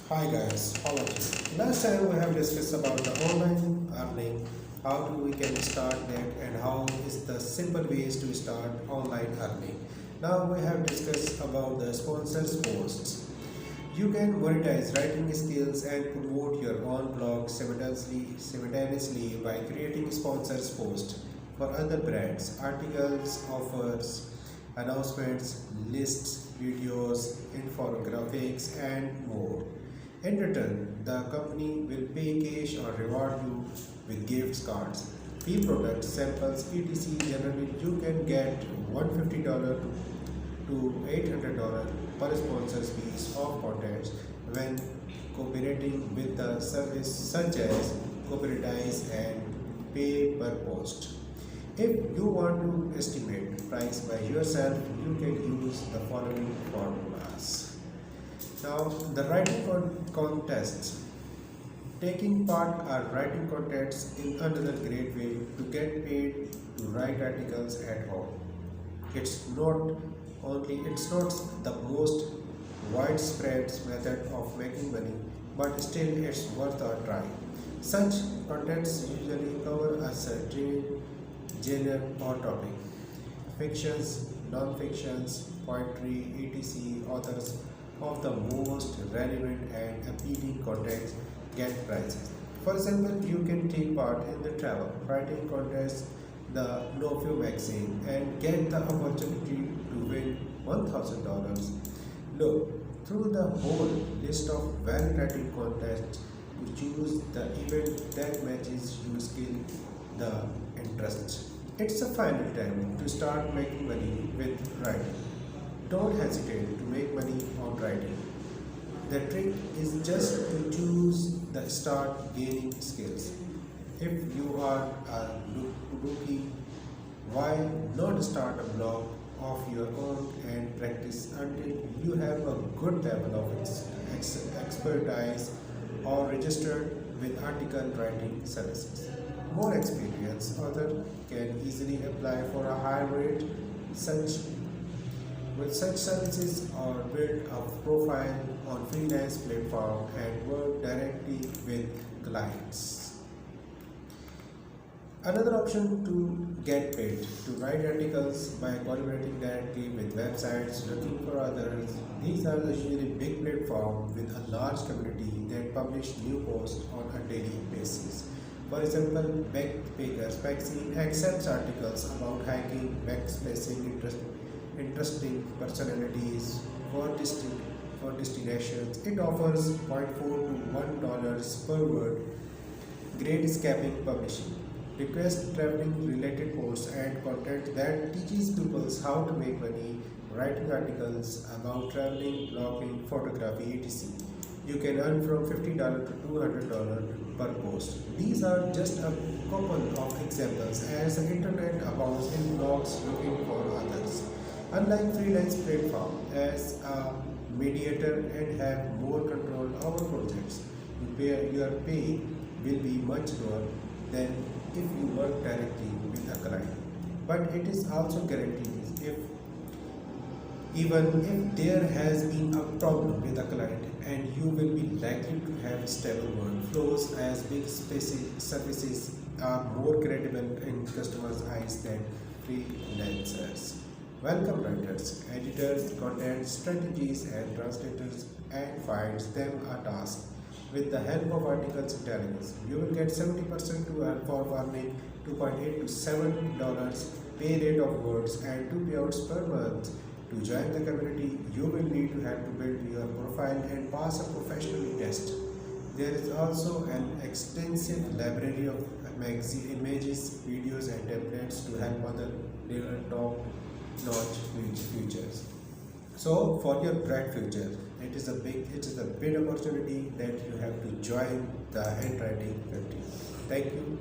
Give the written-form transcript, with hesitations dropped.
Hi guys, how are you? Last time we have discussed about the online earning, how do we can start that and how is the simple ways to start online earning. Now we have discussed about the sponsors posts. You can monetize writing skills and promote your own blog simultaneously by creating sponsors posts for other brands, articles, offers, announcements, lists, videos, infographics, and more. In return, the company will pay cash or reward you with gift cards, free products, samples, etc. Generally, you can get $150 to $800 per sponsor's piece of content when cooperating with the service such as cooperatize and pay per post. If you want to estimate price by yourself, you can use the following formulas. Now, the writing contests. Taking part are writing contests in another great way to get paid to write articles at home. It's not the most widespread method of making money, but still it's worth a try. Such contests usually cover a certain genre or topic. Fictions, non-fictions, poetry, etc. Authors of the most relevant and appealing content get prizes. For example, you can take part in the travel writing contest, the No Few magazine, and get the opportunity to win $1,000. Look through the whole list of well-written contests to choose the event that matches your skill, the interest. It's a final time to start making money with writing. Don't hesitate to make money on writing. The trick is just to choose the start gaining skills. If you are a rookie, why not start a blog of your own and practice until you have a good level of expertise or registered with article writing services. More experienced author can easily apply for a higher rate. Such services or build a profile on freelance platform and work directly with clients. Another option to get paid to write articles by collaborating directly with websites looking for others. These are usually big platforms with a large community that publish new posts on a daily basis. For example, Backpackers magazine accepts articles about hiking, backpacking, interesting personalities for destinations. It offers $0.4 to $1 per word. Great escaping publishing. Request traveling related posts and content that teaches people how to make money, writing articles about traveling, blogging, photography, etc. You can earn from $50 to $200 per post. These are just a couple of examples as the internet abounds in blogs looking for others. Unlike freelance platform, as a mediator and have more control over projects, your pay will be much lower than if you work directly with a client. But it is also guaranteed if even if there has been a problem with a client, and you will be likely to have stable workflows as big services are more credible in customers' eyes than freelancers. Welcome writers, editors, content strategies and translators, and finds them a task. With the help of articles intelligence, you will get 70% to earn for earning $2.8 to $7 pay rate of words and 2 payouts per month. To join the community, you will need to have to build your profile and pass a professional test. There is also an extensive library of magazine images, videos, and templates to help other deliver top-notch features. So, for your bright future, it is a big opportunity that you have to join the handwriting community. Thank you.